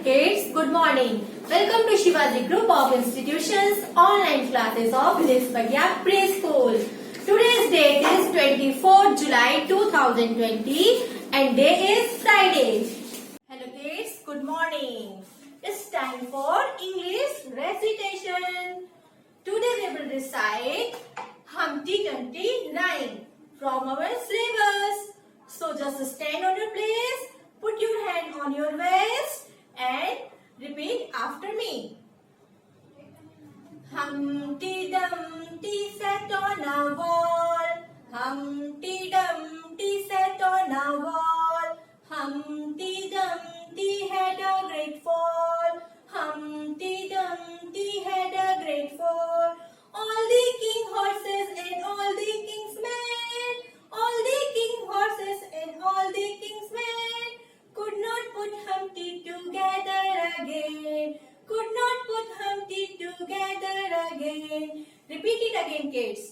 Kids, good morning. Welcome to Shivaji Group of Institutions online classes of Lisbagia Preschool. Today's date is 24th July 2020 and day is Friday. Hello kids, good morning. It's time for English recitation. Today we will recite Humpty Dumpty rhyme from our syllabus. So just stand on your place, put your hand on your waist and repeat after me. Humpty Dumpty sat on a wall. Humpty Dumpty sat on a wall. Humpty Dumpty had a great fall. Humpty Dumpty had a great fall. All the king horses and all the king's men, all the king horses and all the king's men could not put Humpty together again. Could not put Humpty together again. Repeat it again, kids.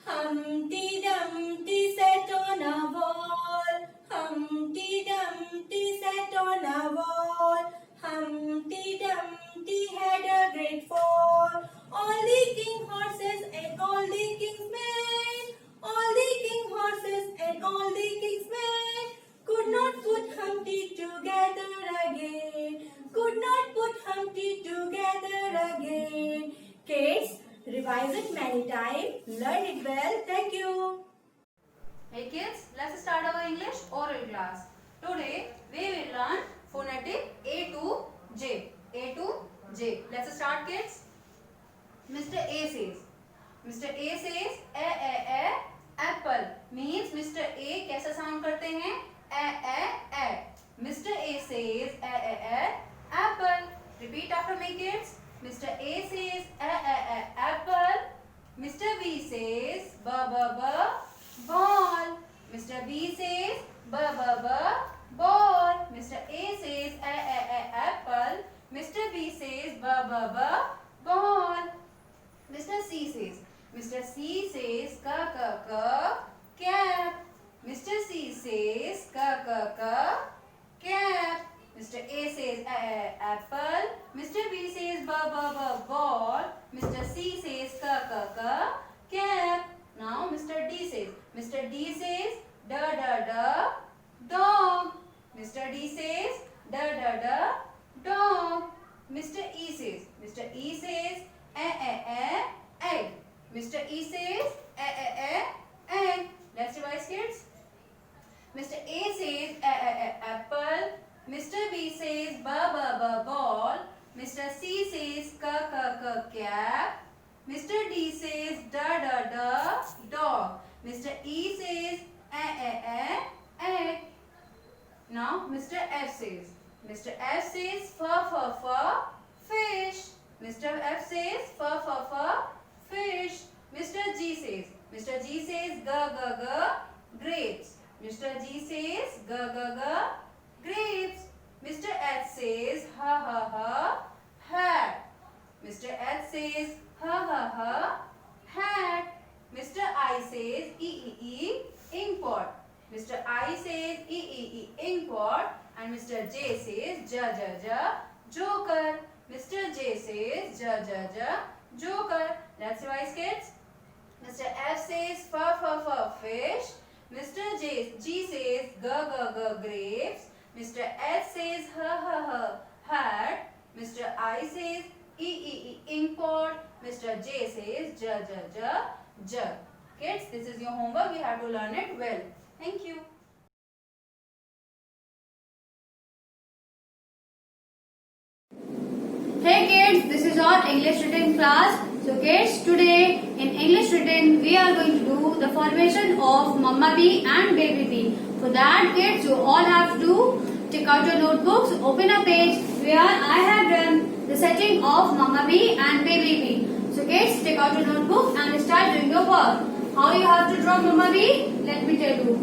Humpty Dumpty sat on a wall. Humpty Dumpty sat on a wall. Humpty Dumpty had a great fall. All the king horses and all the king's men, all the king horses and all the king's men could not put Humpty together again. Could not put Humpty together again. Kids, revise it many times. Learn it well. Thank you. Hey kids, let's start our English oral class. Today we will learn phonetic A to J. A to J. Let's start, kids. Mr. A says. Mr. A says a apple. Means Mr. A कैसा sound करते हैं? A. Mr. A says a apple. Repeat after me, kids. Mr. A says a apple. Mr. B says ball. Mr. B says ball. Mr. A says a apple. Mr. B says ball. Mr. C says. Mr. C says cap. Mr. C says cap. Mr. A says apple. Mr. B says ball. Mr. C says cap. Now Mr. D says. Mr. D says dog. Mr. D says dog. Mr. E says. Mr. E says egg. Mr. E says egg. Let's revise, kids. Mr. A says apple. Mr. B says ball. Mr. C says cap. Mr. D says dog. Mr. E says egg. Now Mr. F says. Mr. F says fish. Mr. F says fish. Mr. G says. Mr. G says grapes. Mr. G says grapes. Mr. H says hat. Mr. H says hat. Mr. I says inkpot. Mr. I says inkpot. And Mr. J says joker. Mr. J says joker. Let's revise, kids. Mr. F says fish. Mr. G says grapes. Mr. H says hat. Mr. I says inkpot. Mr. J says jug. Kids, this is your homework. You have to learn it well. Thank you. Hey kids, this is our English written class. So kids, today in English written we are going to do the formation of Mama Bee and Baby Bee. For that, kids, you all have to take out your notebooks, open a page where I have done the setting of Mama Bee and Baby Bee. So kids, take out your notebook and start doing your work. How you have to draw Mama Bee? Let me tell you.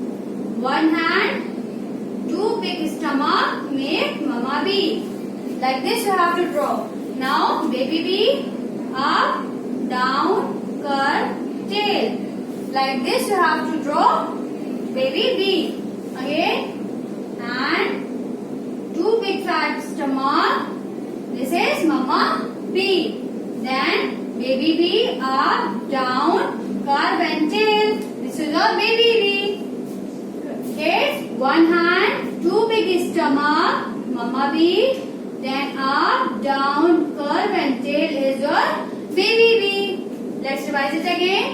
One hand, two big stomach make Mama Bee. Like this you have to draw. Now Baby Bee, up, down, curve, tail. Like this you have to draw Baby Bee. Again, and two big fat stomach. stomach. This is Mama B. Then baby B up, down, curve and tail. This is a baby B. Kids, one hand, two big stomach, Mama B. Then up, down, curve and tail is your baby B. Let's revise it again.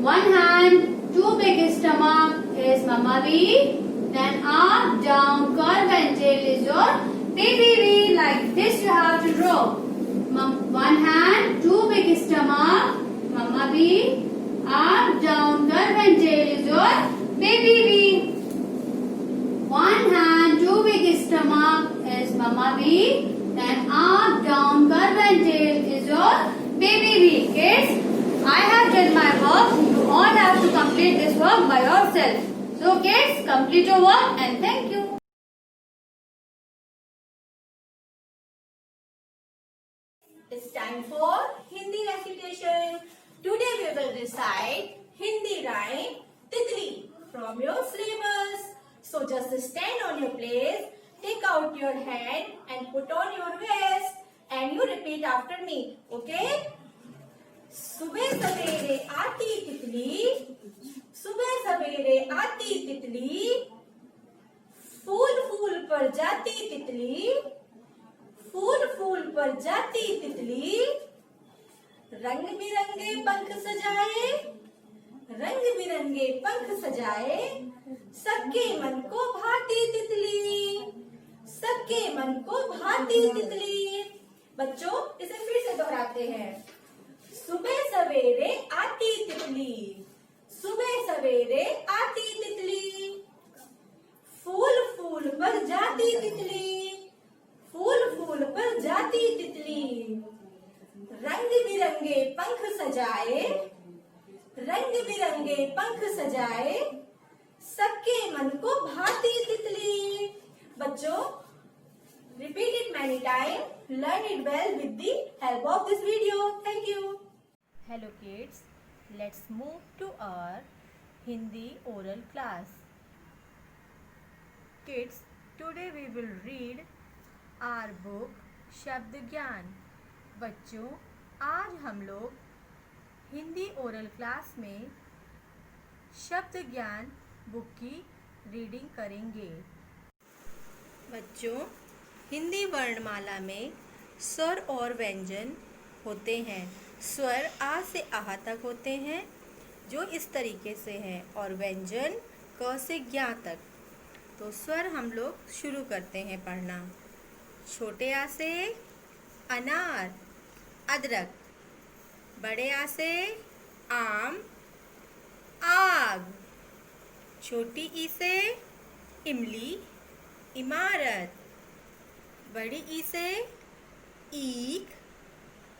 One hand, two big stomach is Mama B. Then up, down, curve and tail is your baby B. Like this you have to draw. One hand, two big stomach, Mama B. Up, down, curve and tail is your baby B. One hand, two big stomach is Mama B. Then up, down, curve and tail is your baby B. Kids, I have done my work. You all have to complete this work by yourself. So kids, complete your work and thank you. It's time for Hindi recitation. Today we will recite Hindi rhyme Titli from your syllabus. So just stand on your place, take out your hand and put on your vest and you repeat after me. Okay? सुबह सवेरे आती तितली, सुबह सवेरे आती तितली, फूल फूल पर जाती तितली, फूल फूल पर जाती तितली, रंग बिरंगे पंख सजाए, रंग बिरंगे पंख सजाए, सबके मन को भाती तितली, सबके मन को भाती तितली। बच्चों, इसे फिर से दोहराते हैं। सुबह सवेरे आती तितली, सुबह सवेरे आती तितली, फूल फूल पर जाती तितली, फूल फूल पर जाती तितली, रंग बिरंगे पंख सजाए, रंग बिरंगे पंख सजाए, सबके मन को भाती तितली। बच्चों, repeat it many times, learn it well with the help of this video. Thank you. Hello kids, let's move to our Hindi oral class. Kids, today we will read our book शब्द ज्ञान। बच्चों, आज हम लोग Hindi oral class में शब्द ज्ञान book की रीडिंग करेंगे। बच्चों, हिंदी वर्णमाला में स्वर और व्यंजन होते हैं। स्वर आ से आहा तक होते हैं जो इस तरीके से हैं और व्यंजन क से ज्ञा तक। तो स्वर हम लोग शुरू करते हैं पढ़ना। छोटे आ से अनार अदरक, बड़े आ से आम आग, छोटी ई से इमली इमारत, बड़ी ई से ईख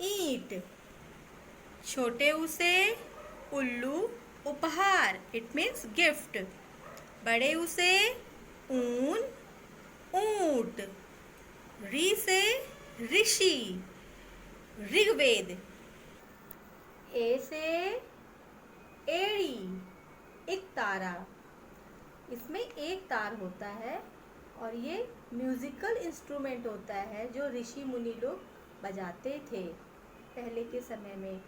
ईंट, छोटे ऊ से उल्लू उपहार इट मीन्स गिफ्ट, बड़े ऊ से ऊन ऊंट, री से ऋषि ऋग्वेद, ए से एड़ी एक तारा। इसमें एक तार होता है और ये म्यूजिकल इंस्ट्रूमेंट होता है जो ऋषि मुनि लोग बजाते थे पहले के समय में।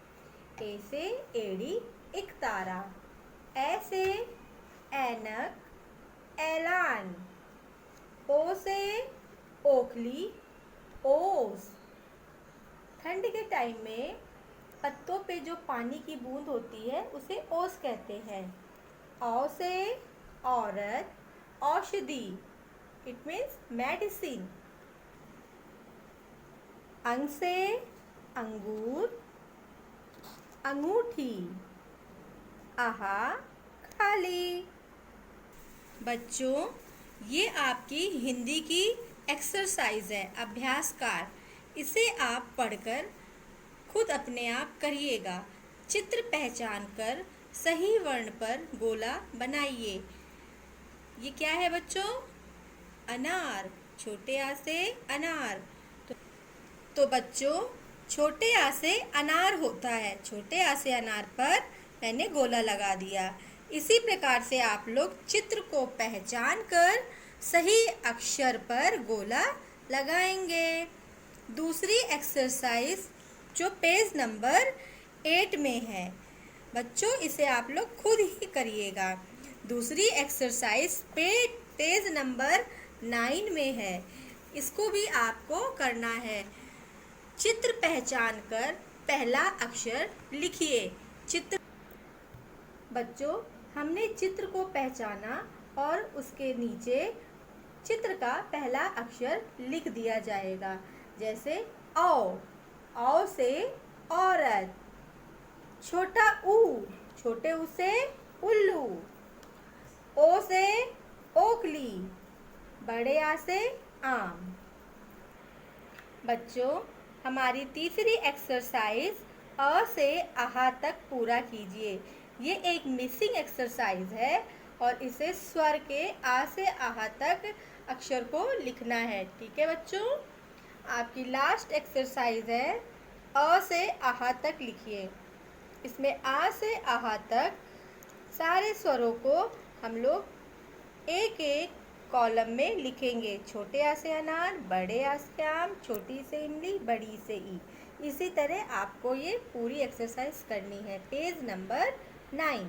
ए से एड़ी एक तारा, ए से ऐनक ऐलान, ओ से ओखली ओस। ठंड के टाइम में पत्तों पे जो पानी की बूंद होती है उसे ओस कहते हैं। औ से औरत औषधि इट मीन्स मेडिसिन। अंग से अंगूर अंगूठी, आहा खाली। बच्चों, ये आपकी हिंदी की एक्सरसाइज है, अभ्यास कार्य। इसे आप पढ़कर खुद अपने आप करिएगा। चित्र पहचान कर सही वर्ण पर गोला बनाइए। ये क्या है बच्चों? अनार। छोटे आ से अनार। तो बच्चों, छोटे आ से अनार होता है। छोटे आ से अनार पर मैंने गोला लगा दिया। इसी प्रकार से आप लोग चित्र को पहचान कर सही अक्षर पर गोला लगाएंगे। दूसरी एक्सरसाइज जो पेज नंबर 8 में है, बच्चों इसे आप लोग खुद ही करिएगा। दूसरी एक्सरसाइज पेज नंबर 9 में है, इसको भी आपको करना है। चित्र पहचान कर पहला अक्षर लिखिए। चित्र बच्चों, हमने चित्र को पहचाना और उसके नीचे चित्र का पहला अक्षर लिख दिया जाएगा। जैसे औ से औरत, छोटा ऊ, छोटे ऊ से उल्लू, ओ से ओकली, बड़े आ से आम। बच्चों, हमारी तीसरी एक्सरसाइज अ से आहा तक पूरा कीजिए। ये एक मिसिंग एक्सरसाइज है और इसे स्वर के आ से आहा तक अक्षर को लिखना है। ठीक है बच्चों, आपकी लास्ट एक्सरसाइज है अ से आहा तक लिखिए। इसमें आ से आहा तक सारे स्वरों को हम लोग एक एक कॉलम में लिखेंगे। छोटे आ से अनार, बड़े आ से आम, छोटी से इमली, बड़ी से ई। इसी तरह आपको ये पूरी एक्सरसाइज करनी है। Page number 9।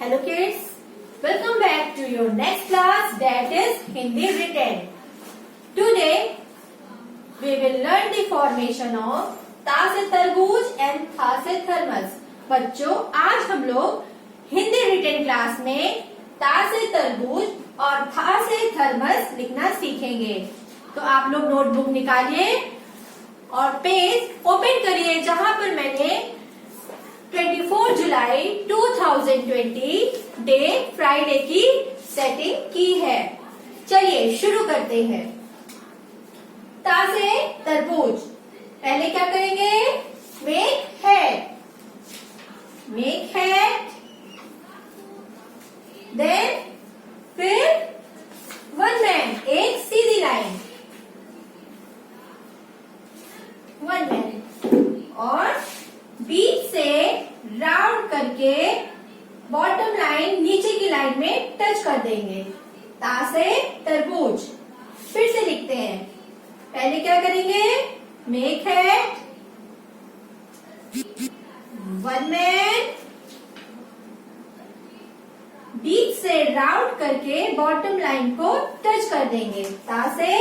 Hello kids, welcome back to your next class, that is Hindi written. Today we will learn the formation of ता से तरबूज and था से थर्मस। बच्चों, आज हम लोग हिंदी रिटन क्लास में ता से तरबूज और था से थर्मस लिखना सीखेंगे। तो आप लोग नोटबुक निकालिए और पेज ओपन करिए जहां पर मैंने 24 जुलाई 2020 डे फ्राइडे की सेटिंग की है। चलिए शुरू करते हैं। ता से तरबूज, पहले क्या करेंगे? Make head, make head, then फिर वन मैन, एक सीधी लाइन, वन मैन, और बीच से राउंड करके बॉटम लाइन नीचे की लाइन में टच कर देंगे। ता से तरबूज। फिर से लिखते हैं। पहले क्या करेंगे? मेक हेड, वन मैन, बीच से राउंड करके बॉटम लाइन को टच कर देंगे। ता से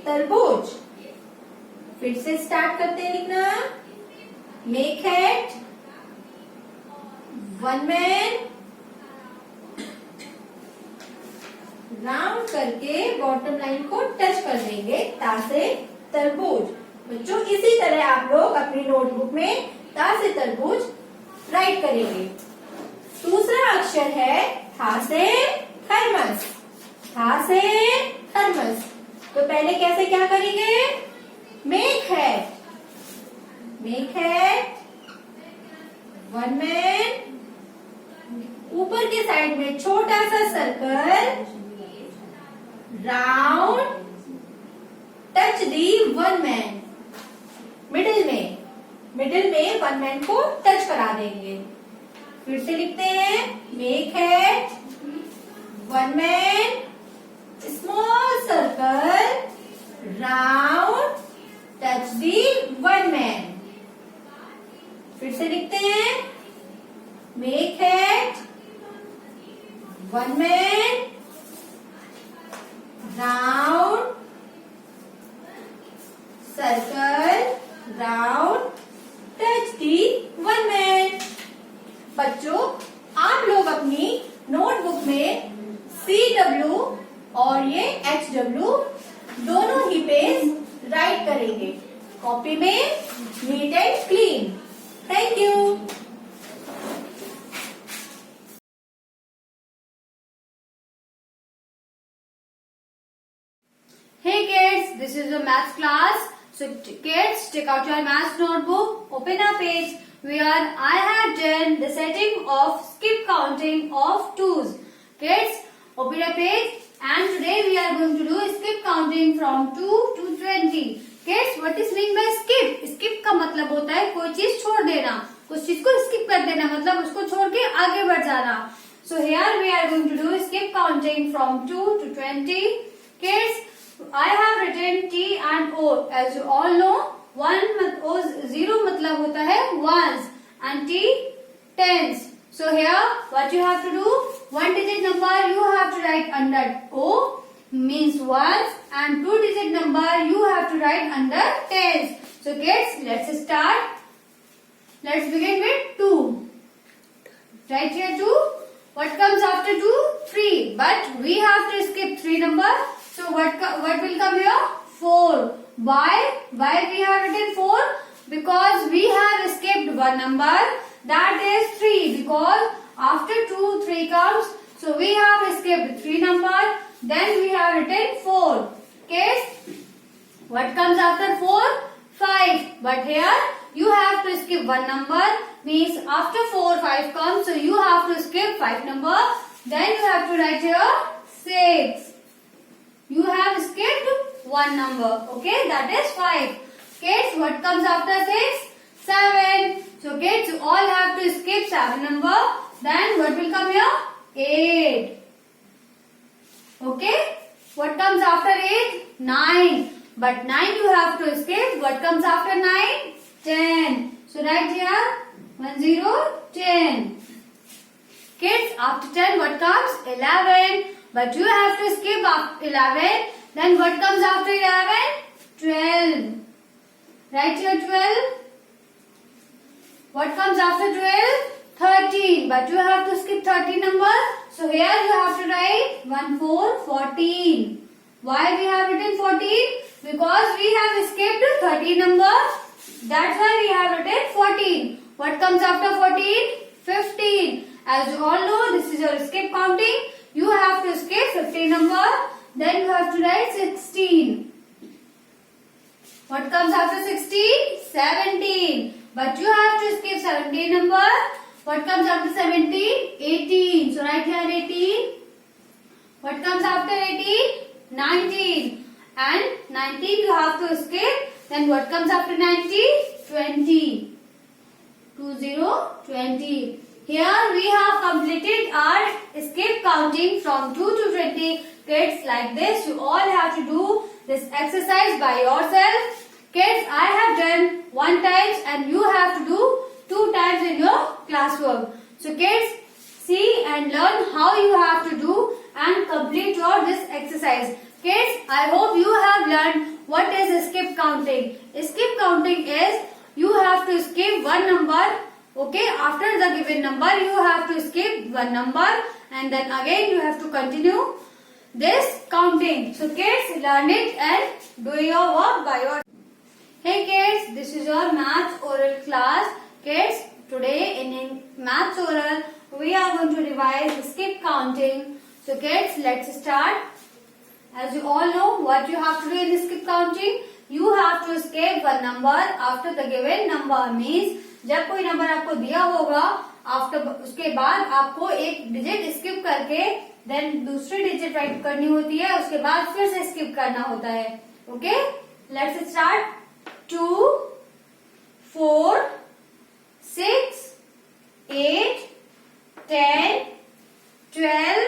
तरबूज। फिर से स्टार्ट करते हैं लिखना। Make head, one man, round करके बॉटम लाइन को टच कर देंगे। ता से तरबूज। बच्चों, इसी तरह आप लोग अपनी नोटबुक में ता से तरबूज राइट करेंगे। दूसरा अक्षर है था से थर्मस। था से थर्मस। तो पहले कैसे क्या करेंगे? Make head, make head, one man, ऊपर के साइड में छोटा सा circle, round, touch the one man, middle में वन मैन को टच करा देंगे। फिर से लिखते हैं। Make head, one man, small circle, round, touch the one man. फिर से लिखते हैं। Make head, one man, round, circle, round, touch the one man. बच्चों, आप लोग अपनी नोटबुक में CW और ये HW दोनों ही पेज राइट करेंगे। कॉपी में neat and clean. Thank you. Hey kids, this is a maths class. So kids, take out your maths notebook, open a page where I have done the setting of skip counting of 2's. Kids, open a page and today we are going to do skip counting from 2 to 20. Kids, what is mean by skip? Skip का मतलब होता है कोई चीज छोड़ देना, कुछ चीज को skip कर देना, मतलब उसको छोड़ के आगे बढ़ जाना। So here we are going to do skip counting from 2 to 20. Kids, I have written T and O. As you all know, 0 मतलब होता है ones and T tens. So here what you have to do, one digit number you have to write under O means ones, and 2 digit number you have to write under tens. So kids, let's start. Let's begin with 2. Right here 2. What comes after 2? 3. But we have to skip 3 number. So what will come here? 4. Why we have written 4? Because we have skipped one number, that is 3. Because after 2, 3 comes. So we have skipped 3 number. Then we have written 4. Okay? What comes after 4? 5. But here you have to skip one number, means after 4, 5 comes. So you have to skip 5 number. Then you have to write here 6. You have skipped one number. Okay, that is 5. Kids, what comes after 6? 7. So kids, you all have to skip 7 number. Then what will come here? 8. Okay, what comes after 8? 9. But 9 you have to skip. What comes after 9? 10. So write here 1 0 10. Kids, after 10 what comes? 11. But you have to skip after 11. Then what comes after 11? 12. Write here 12. What comes after 12? 13. But you have to skip 13 number. So here you have to write 1 4 14. Why we have written 14? Because we have skipped 13 number. That's why we have written 14. What comes after 14? 15. As you all know, this is your skip counting. You have to skip 15 number. Then you have to write 16. What comes after 16? 17. But you have to skip 17 number. What comes after 17? 18. So write here 18. What comes after 18? 19. And 19 you have to skip. Then what comes after 90? 20. 20. Here we have completed our skip counting from 2 to 20. Kids, like this you all have to do this exercise by yourself. Kids, I have done 1 time and you have to do 2 times in your classwork. So kids, see and learn how you have to do and complete your this exercise. Kids, I hope you have learned what is skip counting. Skip counting is you have to skip one number. Okay, after the given number you have to skip one number and then again you have to continue this counting. So kids, learn it and do your work by your. Hey kids, this is your maths oral class. Kids, today in maths oral we are going to revise skip counting. So kids, let's start. As you all know what you have to do in skip counting, you have to skip one number after the given number. Means जब कोई number आपको दिया होगा after उसके बाद आपको एक digit skip करके देन दूसरी डिजिट राइट करनी होती है, उसके बाद फिर से स्किप करना होता है. Okay, let's start. 2 4 6 8 10 12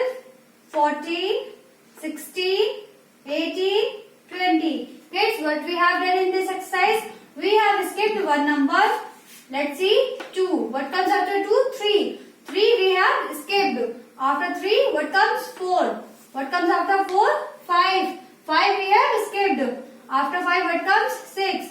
14 16 18 20. Kids, what we have done in this exercise, we have skipped one number. Let's see. 2. What comes after 2? 3. 3 we have skipped. After 3 what comes? 4. What comes after 4? 5. 5 we have skipped. After 5 what comes? 6.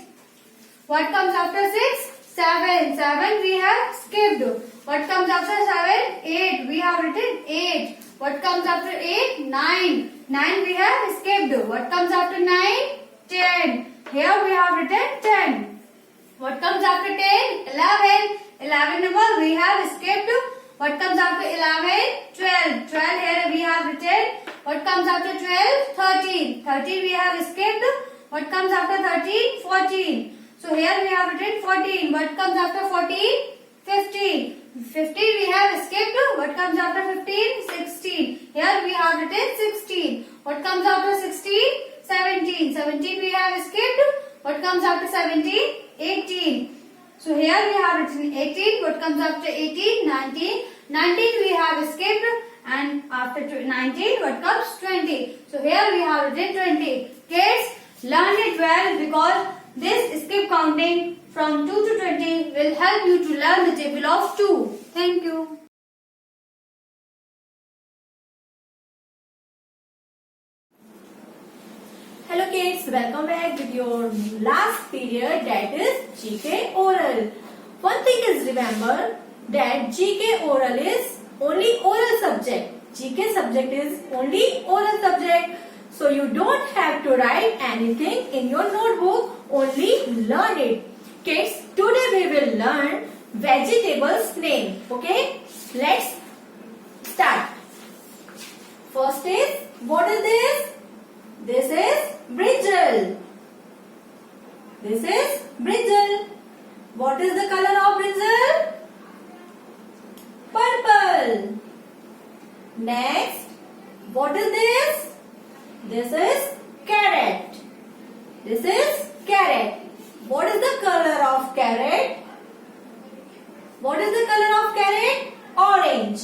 What comes after 6? 7. 7 we have skipped. What comes after 7? 8. We have written 8. What comes after 8? 9. 9 we have skipped. What comes after 9? 10. Here we have written 10. What comes after 10? 11. 11 number we have skipped. What comes after 11? 12. 12 here we have written. What comes after 12? 13. 13 we have skipped. What comes after 13? 14. So here we have written 14. What comes after 14? 15. 15 we have skipped. What comes after 15? 16. Here we have written 16. What comes after 16? 17. 17 we have skipped. What comes after 17? 18. So here we have written 18. What comes after 18? 19. 19 we have skipped. and after 19 what comes 20. So here we have written 20. Kids, learn it well because this skip counting from 2 to 20 will help you to learn the table of 2. Thank you. Hello kids, welcome back with your last period, that is GK oral. One thing is remember that GK oral is only oral subject. GK subject is only oral subject. So you don't have to write anything in your notebook, only learn it. Kids, today we will learn vegetables name. Okay, let's start. First is, what is this? This is brinjal. This is brinjal. What is the color of brinjal? Purple. Next, what is this? This is carrot. This is carrot. What is the color of carrot? What is the color of carrot? Orange.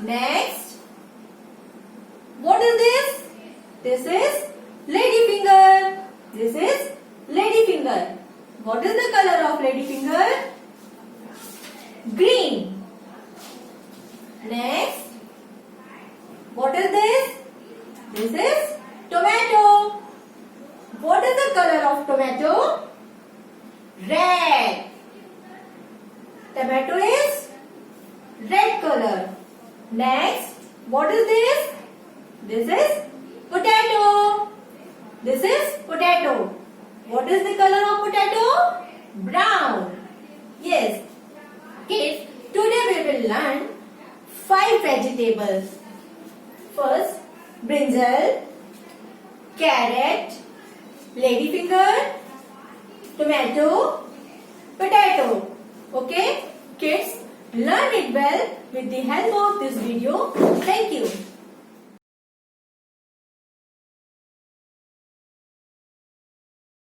Next, what is this? This is ladyfinger. This is ladyfinger. What is the color of ladyfinger? Green. Next, what is this? This is tomato. What is the color of tomato? Red. Tomato is red color. Next, what is this? This is potato. This is potato. What is the color of potato? Brown. Yes. Kids, today we will learn 5 vegetables. First, brinjal, carrot, ladyfinger, tomato, potato. Okay? Kids, learn it well with the help of this video. Thank you.